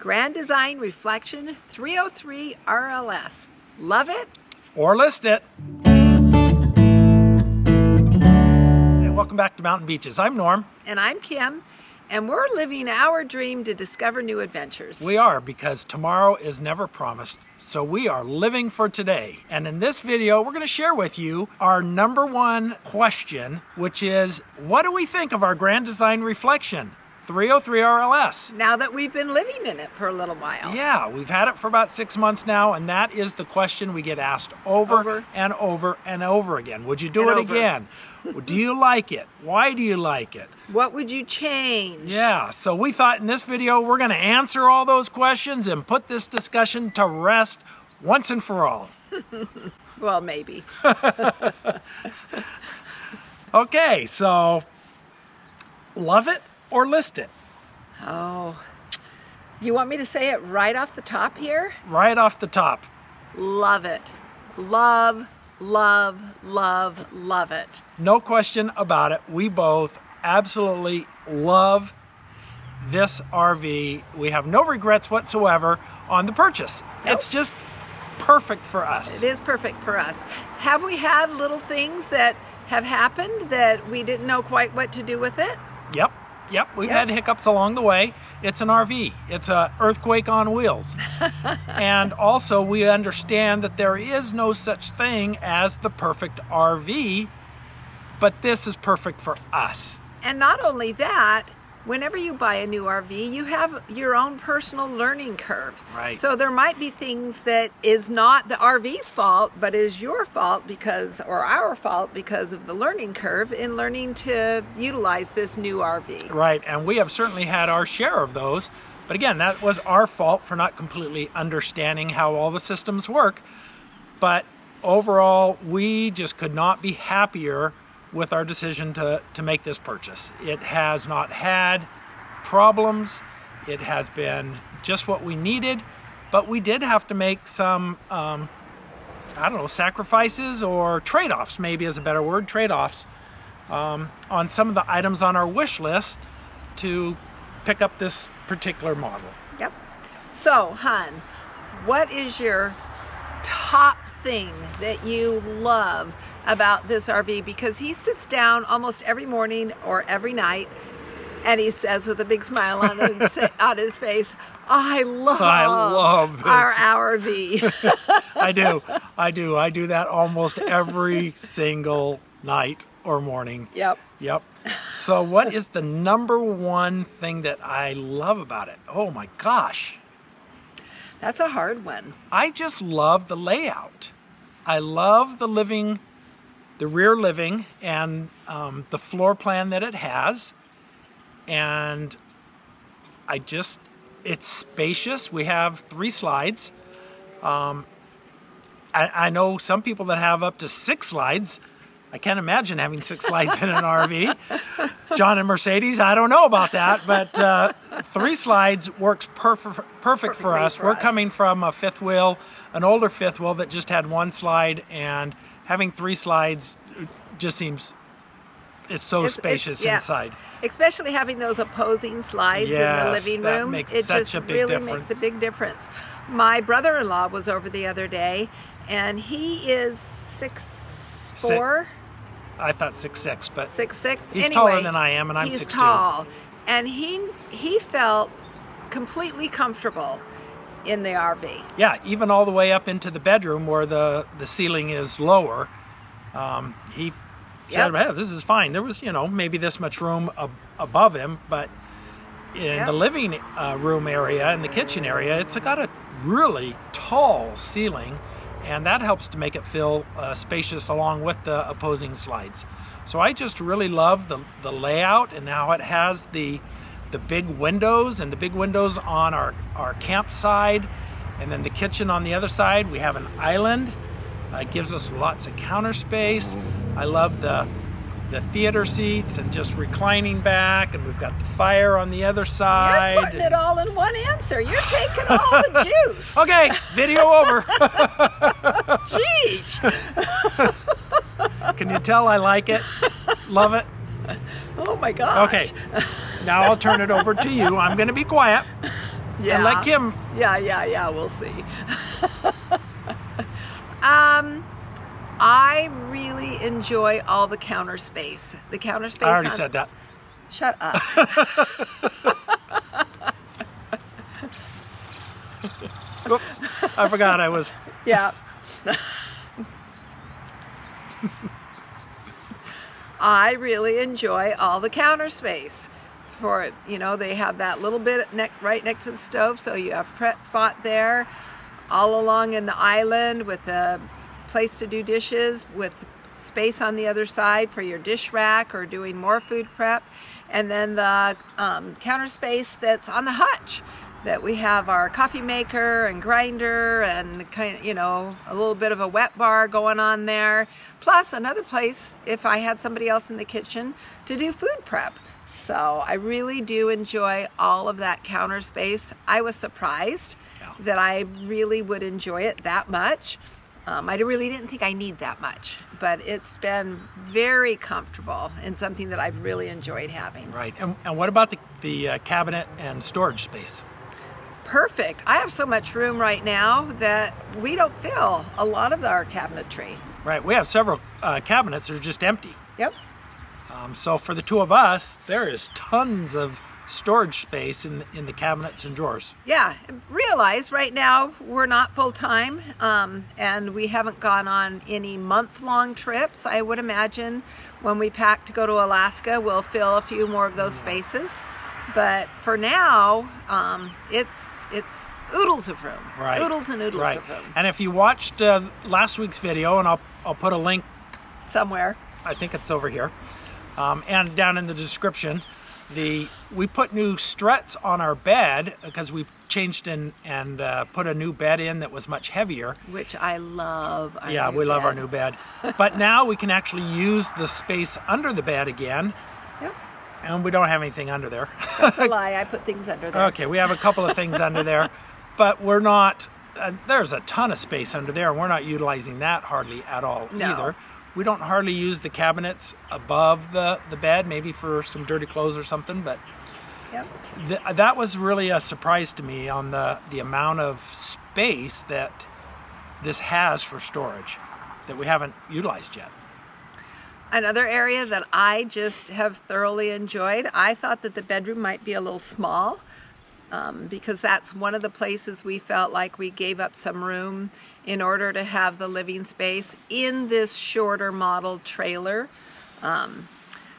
Grand Design Reflection 303 RLS. Love it? Or list it. Hey, welcome back to Mountain Beaches. I'm Norm. And I'm Kim. And we're living our dream to discover new adventures. We are, because tomorrow is never promised. So we are living for today. And in this video, we're going to share with you our #1 question, which is, what do we think of our Grand Design Reflection 303 RLS? Now that we've been living in it for a little while. Yeah, we've had it for about 6 months now, and that is the question we get asked over and over and over again. Would you do it again? Do you like it? Why do you like it? What would you change? Yeah, so we thought in this video we're going to answer all those questions and put this discussion to rest once and for all. Well, maybe. Okay, so love it or list it? Oh, you want me to say it right off the top here? Right off the top. Love it. Love, love, love, love it. No question about it. We both absolutely love this RV. We have no regrets whatsoever on the purchase. Nope. It's just perfect for us. It is perfect for us. Have we had little things that have happened that we didn't know quite what to do with it? Yep, we've had hiccups along the way. It's an RV. It's an earthquake on wheels. And also we understand that there is no such thing as the perfect RV, but this is perfect for us. And not only that, whenever you buy a new RV, you have your own personal learning curve. Right. So there might be things that is not the RV's fault, but is your fault because, or our fault because of the learning curve in learning to utilize this new RV. Right, and we have certainly had our share of those. But again, that was our fault for not completely understanding how all the systems work. But overall, we just could not be happier with our decision to make this purchase. It has not had problems. It has been just what we needed, but we did have to make some, I don't know, sacrifices or trade-offs, maybe is a better word, trade-offs, on some of the items on our wish list to pick up this particular model. Yep. So, hon, what is your top thing that you love about this RV? Because he sits down almost every morning or every night and he says with a big smile on his face, I love this. Our RV. I do that almost every single night or morning. Yep. So what is the #1 thing that I love about it? Oh my gosh. That's a hard one. I just love the layout. I love the rear living and the floor plan that it has. And it's spacious. We have 3 slides. I know some people that have up to 6 slides. I can't imagine having 6 slides in an RV. John and Mercedes, I don't know about that, but 3 slides works perfect for us. We're coming from a fifth wheel, an older fifth wheel that just had 1 slide, and having 3 slides just seems, it's so spacious inside. Especially having those opposing slides in the living room. It just really makes a big difference. My brother-in-law was over the other day, and he is 6'4". I thought 6'6", but 6'6". He's anyway, taller than I am, and I'm 6'2". He's tall, and he felt completely comfortable in the RV. Yeah, even all the way up into the bedroom where the ceiling is lower. He said, hey, this is fine. There was, maybe this much room above him, but in the living room area and the kitchen area, it's got a really tall ceiling, and that helps to make it feel spacious along with the opposing slides. So I just really love the layout and how it has the big windows, and the big windows on our camp side, and then the kitchen on the other side. We have an island. It gives us lots of counter space. I love the theater seats and just reclining back, and we've got the fire on the other side. You're putting it all in one answer. You're taking all the juice. Okay, video over. Jeez. Can you tell I like it? Love it? Oh my gosh. Okay, now I'll turn it over to you. I'm going to be quiet. Yeah. And let Kim. Yeah, we'll see. I really enjoy all the counter space. The counter space. I already said that. Shut up. Oops, I forgot I was. Yeah. I really enjoy all the counter space. For, you know, they have that little bit right next to the stove, so you have a prep spot there, all along in the island with a place to do dishes, with space on the other side for your dish rack or doing more food prep, and then the counter space that's on the hutch, that we have our coffee maker and grinder and kind of, you know, a little bit of a wet bar going on there, plus another place if I had somebody else in the kitchen to do food prep. So I really do enjoy all of that counter space. I was surprised that I really would enjoy it that much. I really didn't think I need that much, but it's been very comfortable and something that I've really enjoyed having. Right. And what about the cabinet and storage space? Perfect. I have so much room right now that we don't fill a lot of our cabinetry. Right. We have several cabinets that are just empty. Yep. So for the two of us, there is tons of storage space in the cabinets and drawers. Yeah. Realize right now we're not full-time and we haven't gone on any month-long trips. I would imagine when we pack to go to Alaska, we'll fill a few more of those spaces. But for now, it's oodles of room. Right. Oodles and oodles Right. of room. And if you watched last week's video, and I'll put a link Somewhere. I think it's over here, and down in the description, we put new struts on our bed because we changed and put a new bed in that was much heavier. Which I love. Yeah, we love our new bed. But now we can actually use the space under the bed again. Yep. And we don't have anything under there. That's a lie. I put things under there. Okay, we have a couple of things under there, but we're not, there's a ton of space under there, and we're not utilizing that hardly at all either. We don't hardly use the cabinets above the bed, maybe for some dirty clothes or something, but Yep. that was really a surprise to me on the amount of space that this has for storage that we haven't utilized yet. Another area that I just have thoroughly enjoyed, I thought that the bedroom might be a little small because that's one of the places we felt like we gave up some room in order to have the living space in this shorter model trailer.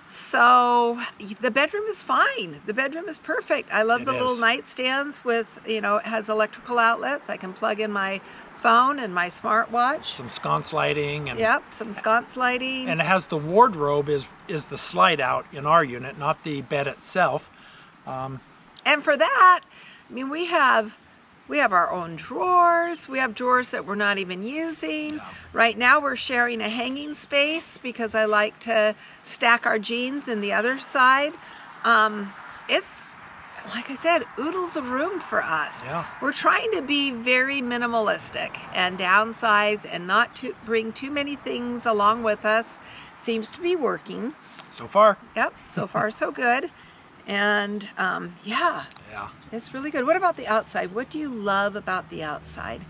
So the bedroom is fine. The bedroom is perfect. I love the little nightstands with, you know, it has electrical outlets. I can plug in my phone and my smartwatch. Some sconce lighting. And, yep, some sconce lighting. And it has the wardrobe is the slide out in our unit, not the bed itself. And for that, I mean, we have our own drawers. We have drawers that we're not even using. Yeah. Right now we're sharing a hanging space because I like to stack our jeans in the other side. It's, like I said, oodles of room for us. Yeah. We're trying to be very minimalistic and downsize and not to bring too many things along with us. Seems to be working. So far. Yep, so far so good. And yeah, it's really good. What about the outside? What do you love about the outside?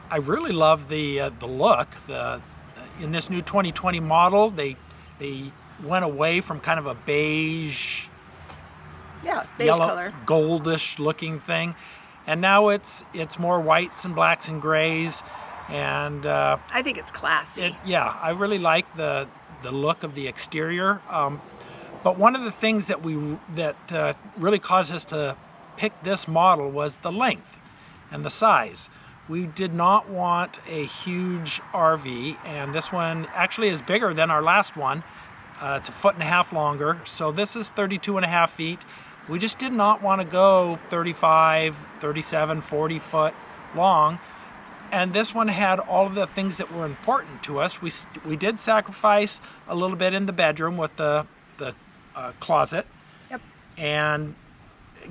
I really love the look. In this new 2020 model, they went away from kind of a beige, beige yellow, color, goldish looking thing, and now it's more whites and blacks and grays, and I think it's classy. I really like the look of the exterior. But one of the things that really caused us to pick this model was the length and the size. We did not want a huge RV, and this one actually is bigger than our last one. It's 1.5 feet longer, so this is 32.5 feet. We just did not want to go 35, 37, 40 foot long. And this one had all of the things that were important to us. We did sacrifice a little bit in the bedroom with the closet. Yep. And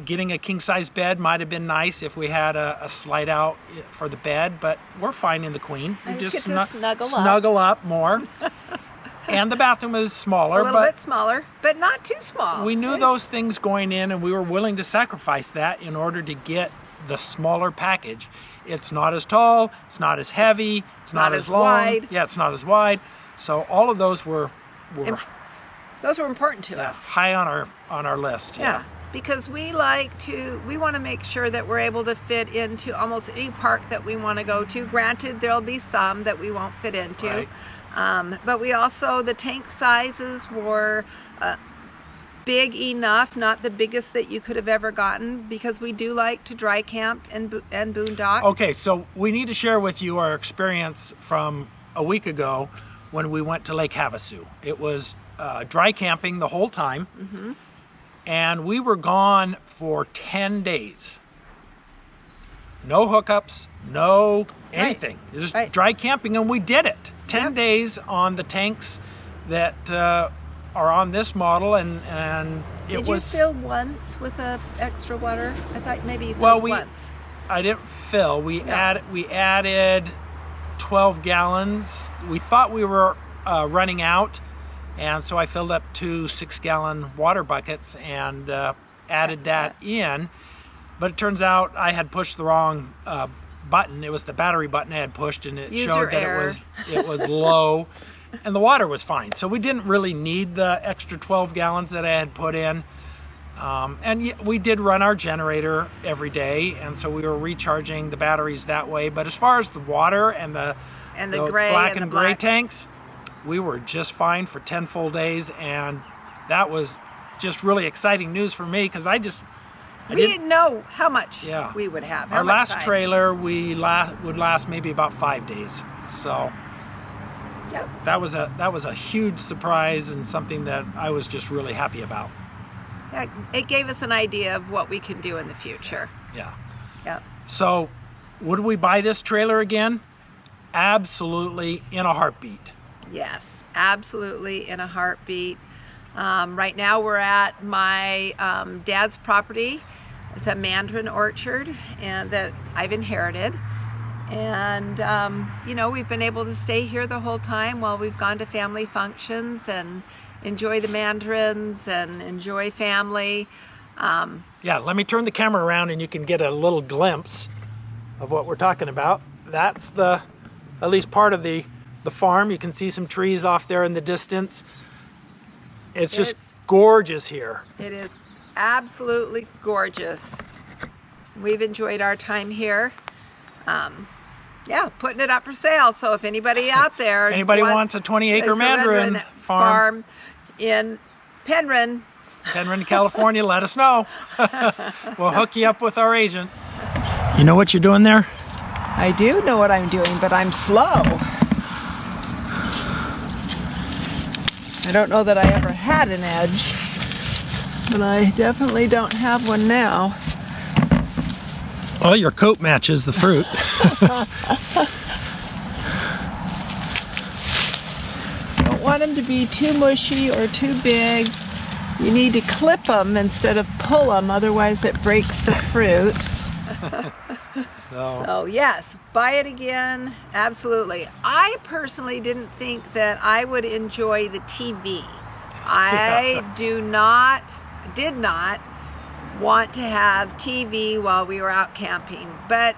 getting a king-size bed might have been nice if we had a slide out for the bed, but we're fine in the queen. We just get to snuggle up more. And the bathroom is smaller. A little bit smaller, but not too small. We knew those things going in, and we were willing to sacrifice that in order to get the smaller package. It's not as tall, it's not as heavy, it's not as long. Wide. Yeah, it's not as wide. So all of those were important to us. High on our list. Yeah. Because we want to make sure that we're able to fit into almost any park that we want to go to. Granted, there'll be some that we won't fit into. Right. But we also, the tank sizes were big enough, not the biggest that you could have ever gotten, because we do like to dry camp and boondock. Okay, so we need to share with you our experience from a week ago when we went to Lake Havasu. It was dry camping the whole time. Mm-hmm. And we were gone for 10 days. No hookups, no anything. Just dry camping, and we did it. 10 days on the tanks that are on this model, and it was... Did you fill once with extra water? I thought maybe you filled once. I didn't fill. We added 12 gallons. We thought we were running out. And so I filled up 2 6-gallon water buckets and added that in. But it turns out I had pushed the wrong button. It was the battery button I had pushed, and it showed that it was low, and the water was fine. So we didn't really need the extra 12 gallons that I had put in. And we did run our generator every day, and so we were recharging the batteries that way. But as far as the water and the gray black and gray tanks, we were just fine for 10 full days, and that was just really exciting news for me, because we didn't know how much we would have. Our last trailer would last maybe about 5 days, so that was a huge surprise, and something that I was just really happy about. Yeah, it gave us an idea of what we can do in the future. Yeah. So would we buy this trailer again? Absolutely, in a heartbeat. Yes, absolutely, in a heartbeat. Right now we're at my dad's property. It's a mandarin orchard, and that I've inherited. And we've been able to stay here the whole time while we've gone to family functions and enjoy the mandarins and enjoy family. Yeah, let me turn the camera around and you can get a little glimpse of what we're talking about. That's at least part of the farm. You can see some trees off there in the distance. It's just gorgeous here. It is absolutely gorgeous. We've enjoyed our time here. Putting it up for sale. So if anybody out there wants a 20-acre mandarin farm in Penryn, California, let us know. We'll hook you up with our agent. You know what you're doing there? I do know what I'm doing, but I'm slow. I don't know that I ever had an edge, but I definitely don't have one now. Well, your coat matches the fruit. Don't want them to be too mushy or too big. You need to clip them instead of pull them, otherwise it breaks the fruit. So yes, buy it again, absolutely. I personally didn't think that I would enjoy the TV. I did not want to have TV while we were out camping, but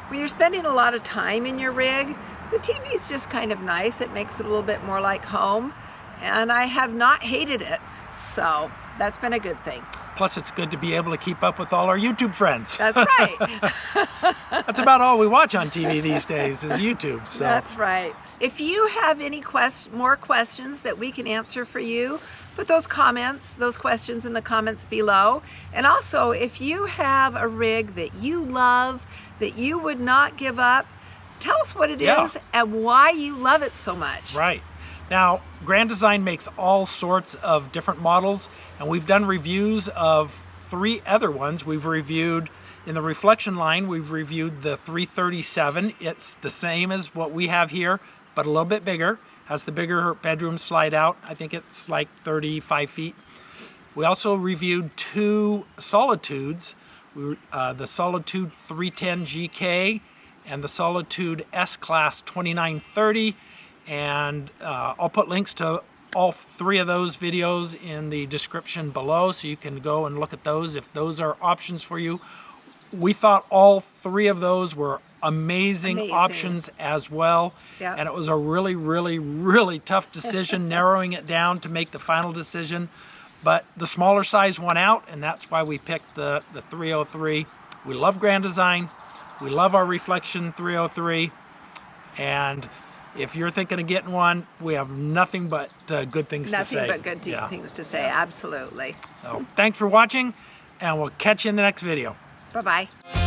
when you're spending a lot of time in your rig, the TV is just kind of nice. It makes it a little bit more like home, and I have not hated it, so that's been a good thing. Plus, it's good to be able to keep up with all our YouTube friends. That's right. That's about all we watch on TV these days is YouTube. So. That's right. If you have any more questions that we can answer for you, put those questions in the comments below. And also, if you have a rig that you love, that you would not give up, tell us what it is and why you love it so much. Right. Now, Grand Design makes all sorts of different models, and we've done reviews of 3 other ones. We've reviewed, in the reflection line, we've reviewed the 337. It's the same as what we have here, but a little bit bigger. Has the bigger bedroom slide out. I think it's like 35 feet. We also reviewed 2 Solitudes, the Solitude 310 GK and the Solitude S-Class 2930. and I'll put links to all 3 of those videos in the description below, so you can go and look at those if those are options for you. We thought all 3 of those were amazing options as well. Yep. And it was a really, really, really tough decision narrowing it down to make the final decision. But the smaller size won out, and that's why we picked the 303. We love Grand Design. We love our Reflection 303. And if you're thinking of getting one, we have nothing but good things to say. Nothing but good things to say, absolutely. So thanks for watching, and we'll catch you in the next video. Bye-bye.